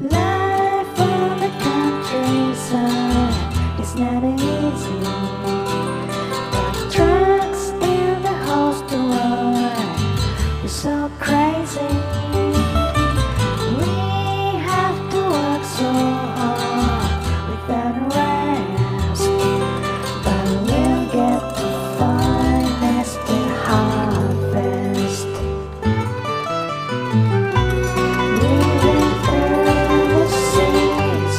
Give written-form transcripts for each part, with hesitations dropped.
Life on the countryside is not easy. The trucks in the hostel are so crazy. We have to work so hard without rest, but we'll get to finest the harvest. Moving through the seasons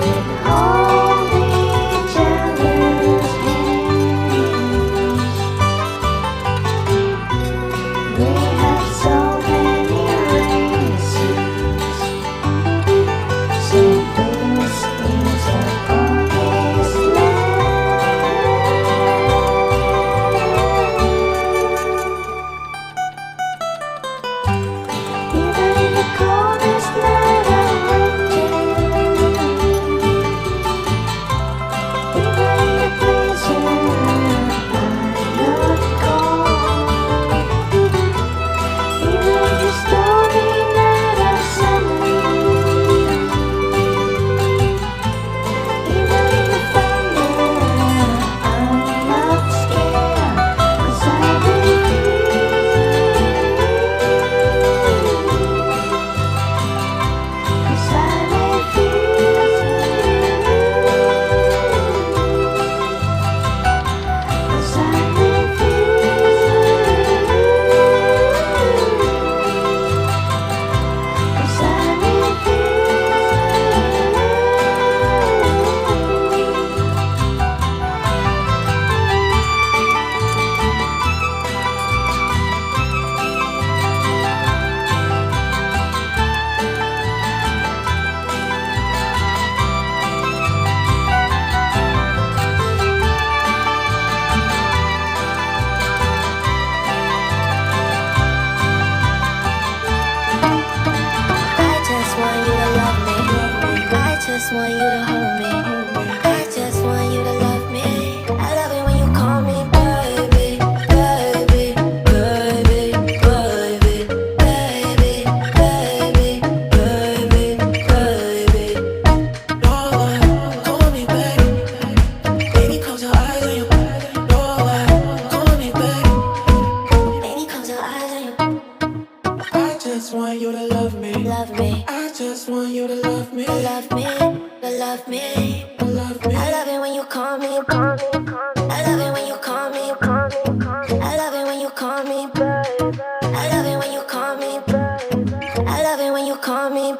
with holding each other's hands. We have so many reasons, so this is our promised land. Even in the coldest night of winter, even in the blizzard, I'm not cold. Even in the stormy night of summer, even in the thunder, I'm not scared, 'cause I refuse. 'Cause I refuse. 'Cause I just want you to love me. I just want you to hold me. I just want you to love me. I love it when you call me baby, baby, baby, baby, baby, baby, baby, baby. No one call me baby. Baby, close your eyes on you. No one call me baby. Baby, close your eyes on you. I just want you to love me. Love me. I just want you to love me. Love me. Love me. Love me. I love it when you call me. I love it when you call me. I love it when you call me. I love it when you call me. I love it when you call me.